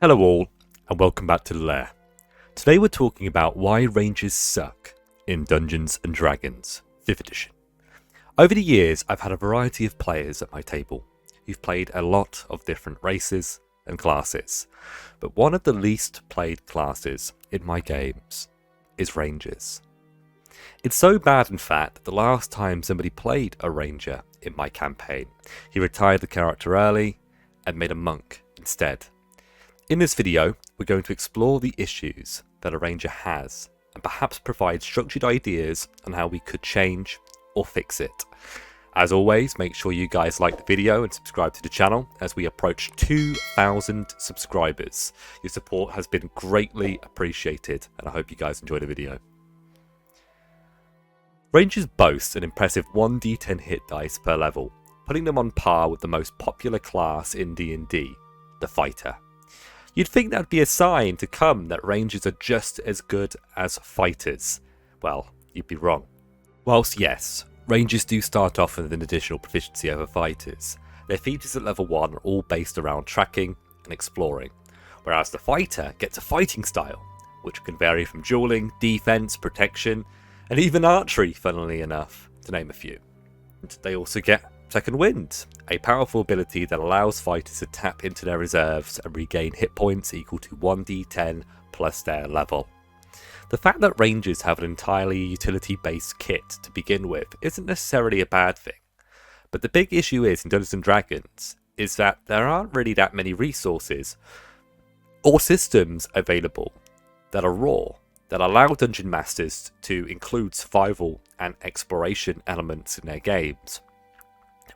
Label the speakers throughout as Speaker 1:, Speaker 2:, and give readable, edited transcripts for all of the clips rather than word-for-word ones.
Speaker 1: Hello all, and welcome back to the Lair. Today we're talking about why ranges suck in Dungeons & Dragons 5th edition. Over the years, I've had a variety of players at my table who've played a lot of different races and classes, but one of the least played classes in my games is Rangers. It's so bad, in fact, that the last time somebody played a Ranger in my campaign, he retired the character early and made a monk instead. In this video, we're going to explore the issues that a Ranger has and perhaps provide structured ideas on how we could change or fix it. As always, make sure you guys like the video and subscribe to the channel as we approach 2,000 subscribers. Your support has been greatly appreciated and I hope you guys enjoy the video. Rangers boast an impressive 1d10 hit dice per level, putting them on par with the most popular class in D&D, the Fighter. You'd think that'd be a sign to come that Rangers are just as good as fighters. Well, you'd be wrong. Whilst yes, Rangers do start off with an additional proficiency over fighters, their features at level 1 are all based around tracking and exploring, whereas the Fighter gets a fighting style, which can vary from dueling, defense, protection, and even archery, funnily enough, to name a few. And they also get Second Wind, a powerful ability that allows fighters to tap into their reserves and regain hit points equal to 1d10 plus their level. The fact that Rangers have an entirely utility-based kit to begin with isn't necessarily a bad thing, but the big issue is in Dungeons & Dragons is that there aren't really that many resources or systems available that are raw, that allow Dungeon Masters to include survival and exploration elements in their games.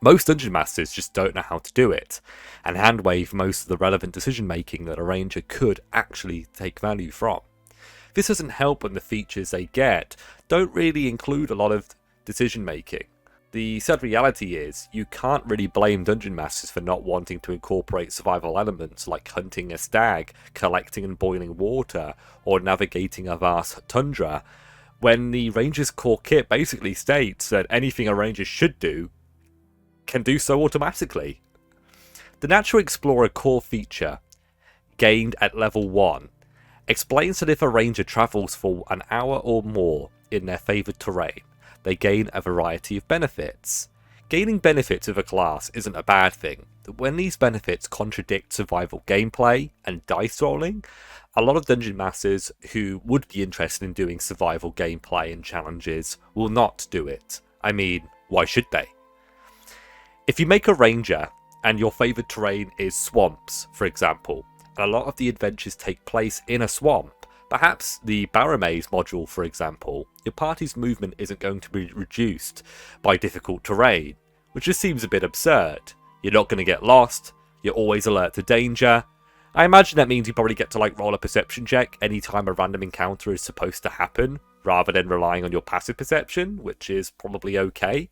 Speaker 1: Most Dungeon Masters just don't know how to do it, and handwave most of the relevant decision making that a Ranger could actually take value from. This doesn't help when the features they get don't really include a lot of decision making. The sad reality is, you can't really blame Dungeon Masters for not wanting to incorporate survival elements like hunting a stag, collecting and boiling water, or navigating a vast tundra, when the Ranger's core kit basically states that anything a Ranger should do can do so automatically. The Natural Explorer core feature, gained at level 1, explains that if a Ranger travels for an hour or more in their favoured terrain, they gain a variety of benefits. Gaining benefits of a class isn't a bad thing, but when these benefits contradict survival gameplay and dice rolling, a lot of Dungeon Masters who would be interested in doing survival gameplay and challenges will not do it. I mean, why should they? If you make a Ranger and your favoured terrain is swamps, for example, and a lot of the adventures take place in a swamp, perhaps the Baramaze module, for example, your party's movement isn't going to be reduced by difficult terrain, which just seems a bit absurd. You're not going to get lost, you're always alert to danger. I imagine that means you probably get to roll a perception check anytime a random encounter is supposed to happen, rather than relying on your passive perception, which is probably okay.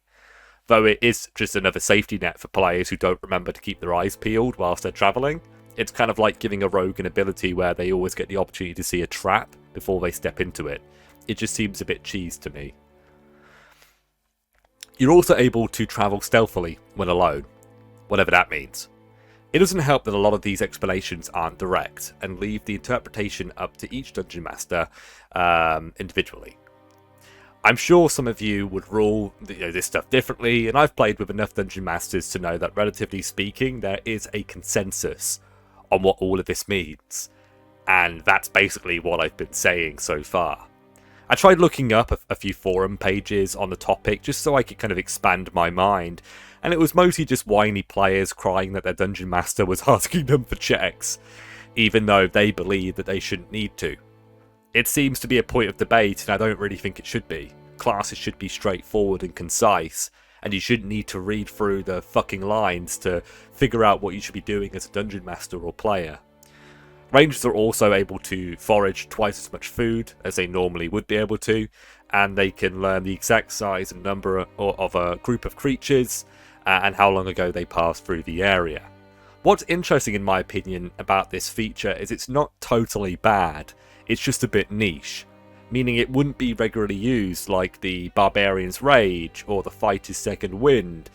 Speaker 1: Though it is just another safety net for players who don't remember to keep their eyes peeled whilst they're travelling. It's kind of like giving a rogue an ability where they always get the opportunity to see a trap before they step into it. It just seems a bit cheese to me. You're also able to travel stealthily when alone, whatever that means. It doesn't help that a lot of these explanations aren't direct and leave the interpretation up to each Dungeon Master individually. I'm sure some of you would rule this stuff differently, and I've played with enough Dungeon Masters to know that, relatively speaking, there is a consensus on what all of this means. And that's basically what I've been saying so far. I tried looking up a few forum pages on the topic just so I could kind of expand my mind, and it was mostly just whiny players crying that their Dungeon Master was asking them for checks, even though they believe that they shouldn't need to. It seems to be a point of debate, and I don't really think it should be. Classes should be straightforward and concise, and you shouldn't need to read through the fucking lines to figure out what you should be doing as a Dungeon Master or player. Rangers are also able to forage twice as much food as they normally would be able to, and they can learn the exact size and number of a group of creatures, and how long ago they passed through the area. What's interesting in my opinion about this feature is it's not totally bad, it's just a bit niche, meaning it wouldn't be regularly used like the Barbarian's Rage or the Fighter's Second Wind.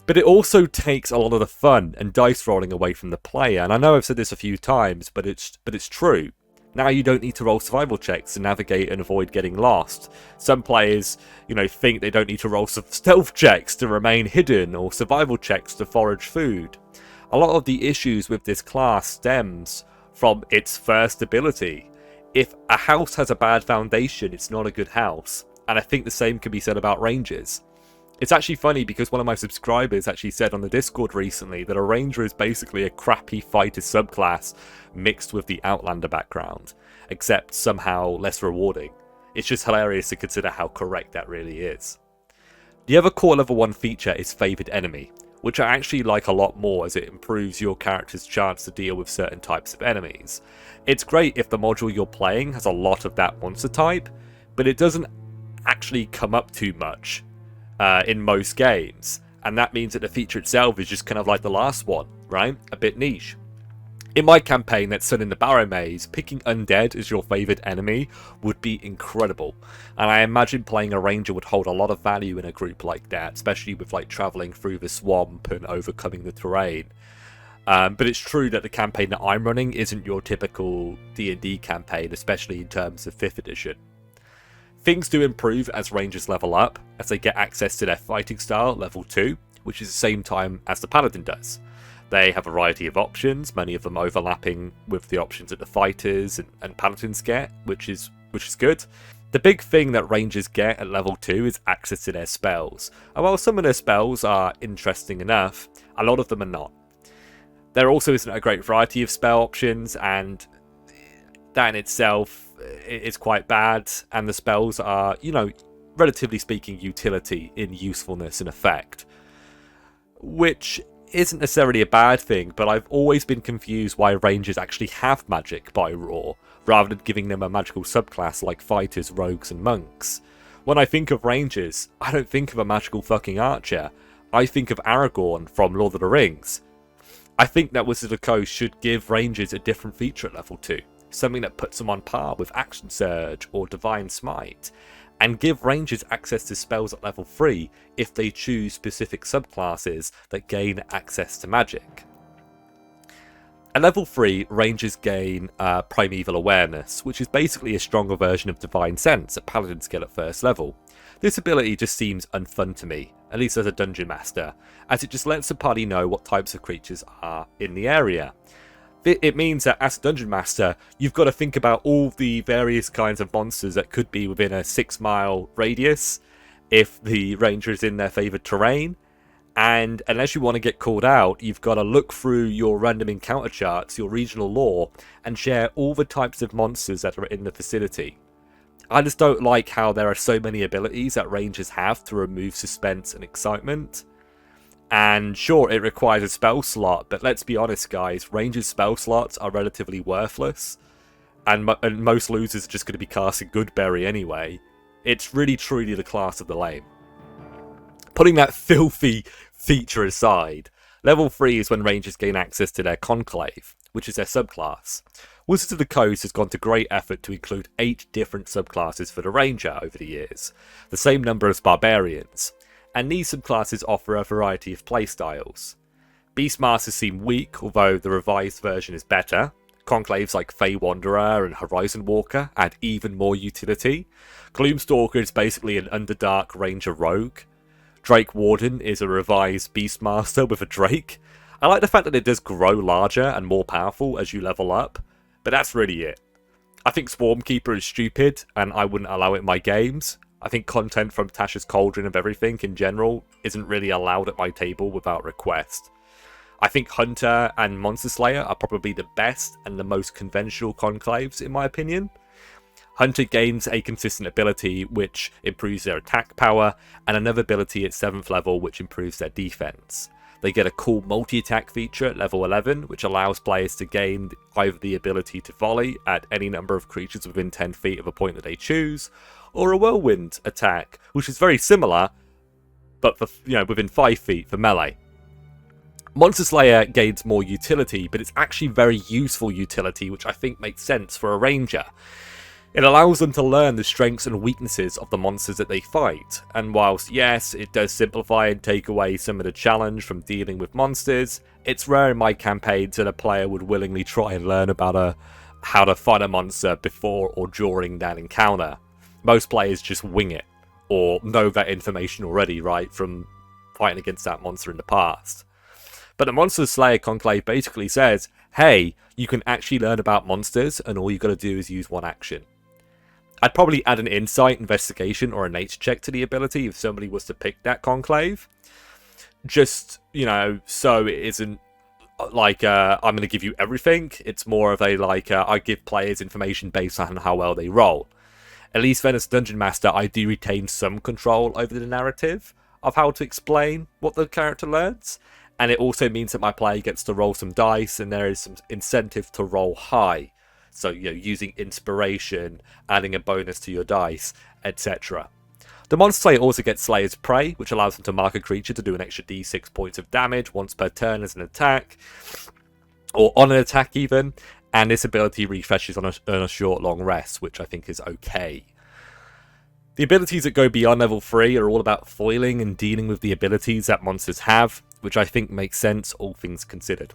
Speaker 1: But it also takes a lot of the fun and dice rolling away from the player. And I know I've said this a few times, but it's true. Now you don't need to roll survival checks to navigate and avoid getting lost. Some players, think they don't need to roll stealth checks to remain hidden or survival checks to forage food. A lot of the issues with this class stems from its first ability. If a house has a bad foundation, it's not a good house. And I think the same can be said about rangers. It's actually funny because one of my subscribers actually said on the Discord recently that a ranger is basically a crappy fighter subclass mixed with the outlander background, except somehow less rewarding. It's just hilarious to consider how correct that really is. The other core level 1 feature is favoured enemy, which I actually like a lot more as it improves your character's chance to deal with certain types of enemies. It's great if the module you're playing has a lot of that monster type, but it doesn't actually come up too much in most games, and that means that the feature itself is just kind of like the last one, right? A bit niche. In my campaign that's set in the Barrow Maze, picking undead as your favoured enemy would be incredible, and I imagine playing a ranger would hold a lot of value in a group like that, especially with travelling through the swamp and overcoming the terrain. But it's true that the campaign that I'm running isn't your typical D&D campaign, especially in terms of 5th edition. Things do improve as rangers level up, as they get access to their fighting style at level 2, which is the same time as the paladin does. They have a variety of options, many of them overlapping with the options that the fighters and paladins get, which is good. The big thing that rangers get at level 2 is access to their spells, and while some of their spells are interesting enough, a lot of them are not. There also isn't a great variety of spell options, and that in itself is quite bad, and the spells are, relatively speaking, utility in usefulness and effect, which isn't necessarily a bad thing, but I've always been confused why rangers actually have magic by raw, rather than giving them a magical subclass like fighters, rogues and monks. When I think of rangers, I don't think of a magical fucking archer, I think of Aragorn from Lord of the Rings. I think that Wizards of the Coast should give rangers a different feature at level 2. Something that puts them on par with Action Surge or Divine Smite, and give rangers access to spells at level 3 if they choose specific subclasses that gain access to magic. At level 3, rangers gain Primeval Awareness, which is basically a stronger version of Divine Sense that paladins get at first level. This ability just seems unfun to me, at least as a dungeon master, as it just lets the party know what types of creatures are in the area. It means that as a dungeon master, you've got to think about all the various kinds of monsters that could be within a 6-mile radius if the ranger is in their favoured terrain. And unless you want to get called out, you've got to look through your random encounter charts, your regional lore, and share all the types of monsters that are in the vicinity. I just don't like how there are so many abilities that rangers have to remove suspense and excitement. And sure, it requires a spell slot, but let's be honest guys, rangers' spell slots are relatively worthless, and most losers are just going to be casting Goodberry anyway. It's really truly the class of the lame. Putting that filthy feature aside, level 3 is when rangers gain access to their Conclave, which is their subclass. Wizards of the Coast has gone to great effort to include 8 different subclasses for the ranger over the years, the same number as barbarians. And these subclasses offer a variety of playstyles. Beastmasters seem weak, although the revised version is better. Conclaves like Fey Wanderer and Horizon Walker add even more utility. Gloomstalker is basically an Underdark Ranger rogue. Drake Warden is a revised Beastmaster with a Drake. I like the fact that it does grow larger and more powerful as you level up, but that's really it. I think Swarmkeeper is stupid, and I wouldn't allow it in my games. I think content from Tasha's Cauldron of everything in general isn't really allowed at my table without request. I think Hunter and Monster Slayer are probably the best and the most conventional conclaves in my opinion. Hunter gains a consistent ability which improves their attack power, and another ability at 7th level which improves their defense. They get a cool multi-attack feature at level 11, which allows players to gain either the ability to volley at any number of creatures within 10 feet of a point that they choose, or a whirlwind attack, which is very similar, but for, within 5 feet for melee. Monster Slayer gains more utility, but it's actually very useful utility, which I think makes sense for a ranger. It allows them to learn the strengths and weaknesses of the monsters that they fight, and whilst yes, it does simplify and take away some of the challenge from dealing with monsters, it's rare in my campaigns that a player would willingly try and learn about how to fight a monster before or during that encounter. Most players just wing it, or know that information already, right, from fighting against that monster in the past. But the Monster Slayer Conclave basically says, hey, you can actually learn about monsters, and all you got to do is use one action. I'd probably add an insight, investigation, or a nature check to the ability if somebody was to pick that Conclave. Just, you know, so it isn't like, I'm going to give you everything. It's more of a, like, I give players information based on how well they roll. At least then as Dungeon Master, I do retain some control over the narrative of how to explain what the character learns. And it also means that my player gets to roll some dice, and there is some incentive to roll high. So, you know, using inspiration, adding a bonus to your dice, etc. The Monster Slayer also gets Slayer's Prey, which allows them to mark a creature to do an extra d6 points of damage once per turn as an attack, or on an attack even, and this ability refreshes on a short long rest, which I think is okay. The abilities that go beyond level 3 are all about foiling and dealing with the abilities that monsters have, which I think makes sense, all things considered.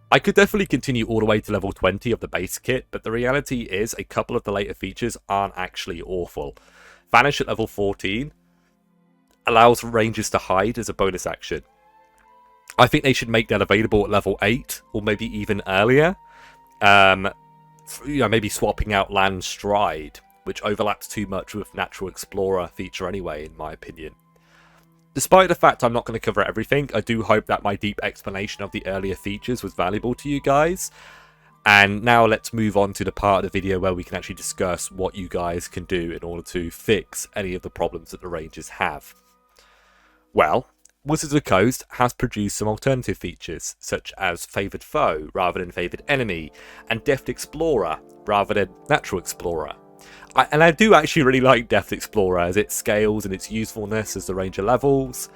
Speaker 1: I could definitely continue all the way to level 20 of the base kit, but the reality is a couple of the later features aren't actually awful. Vanish at level 14 allows rangers to hide as a bonus action. I think they should make that available at level 8, or maybe even earlier. Maybe swapping out Land Stride, which overlaps too much with Natural Explorer feature anyway, in my opinion. Despite the fact I'm not going to cover everything, I do hope that my deep explanation of the earlier features was valuable to you guys. And now let's move on to the part of the video where we can actually discuss what you guys can do in order to fix any of the problems that the Rangers have. Well, Wizards of the Coast has produced some alternative features, such as Favoured Foe rather than Favoured Enemy, and Deft Explorer rather than Natural Explorer. I do actually really like Deft Explorer as it scales and its usefulness as the Ranger levels,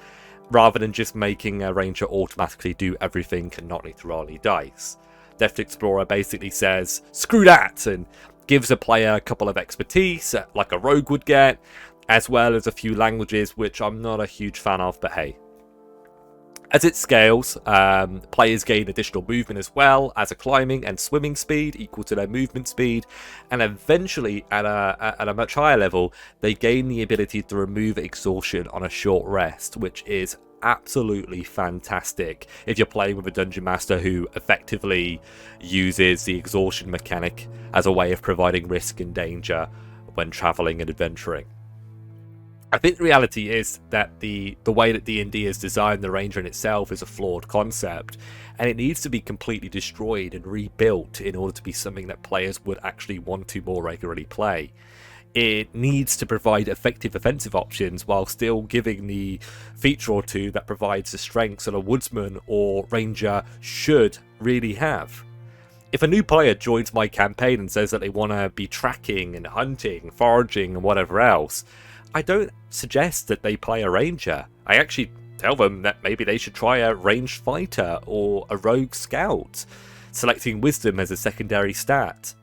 Speaker 1: rather than just making a Ranger automatically do everything and not need to roll any dice. Deft Explorer basically says, screw that, and gives a player a couple of expertise, like a rogue would get, as well as a few languages, which I'm not a huge fan of, but hey. As it scales, players gain additional movement as well as a climbing and swimming speed equal to their movement speed, and eventually at a much higher level they gain the ability to remove exhaustion on a short rest, which is absolutely fantastic if you're playing with a Dungeon Master who effectively uses the exhaustion mechanic as a way of providing risk and danger when traveling and adventuring. I think the reality is that the way that D&D has designed the Ranger in itself is a flawed concept, and it needs to be completely destroyed and rebuilt in order to be something that players would actually want to more regularly play. It needs to provide effective offensive options while still giving the feature or two that provides the strengths that a Woodsman or Ranger should really have. If a new player joins my campaign and says that they want to be tracking and hunting, foraging and whatever else, I don't suggest that they play a Ranger. I actually tell them that maybe they should try a ranged fighter or a rogue scout, selecting wisdom as a secondary stat.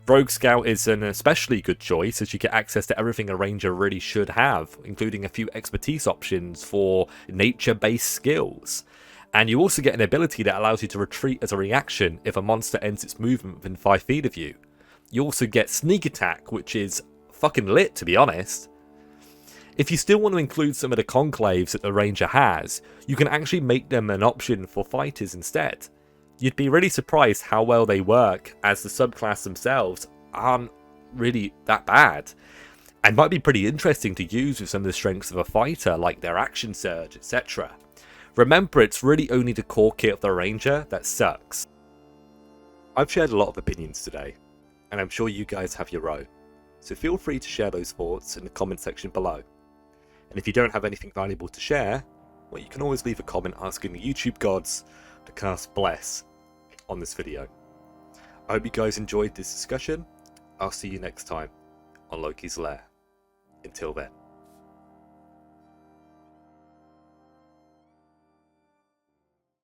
Speaker 1: Rogue Scout is an especially good choice as you get access to everything a Ranger really should have, including a few expertise options for nature-based skills. And you also get an ability that allows you to retreat as a reaction if a monster ends its movement within 5 feet of you. You also get Sneak Attack, which is fucking lit, to be honest. If you still want to include some of the conclaves that the Ranger has, you can actually make them an option for fighters instead. You'd be really surprised how well they work, as the subclass themselves aren't really that bad, and might be pretty interesting to use with some of the strengths of a fighter, like their action surge, etc. Remember, it's really only the core kit of the Ranger that sucks. I've shared a lot of opinions today, and I'm sure you guys have your own, so feel free to share those thoughts in the comment section below. And if you don't have anything valuable to share, well, you can always leave a comment asking the YouTube gods to cast Bless on this video. I hope you guys enjoyed this discussion. I'll see you next time on Loki's Lair. Until then.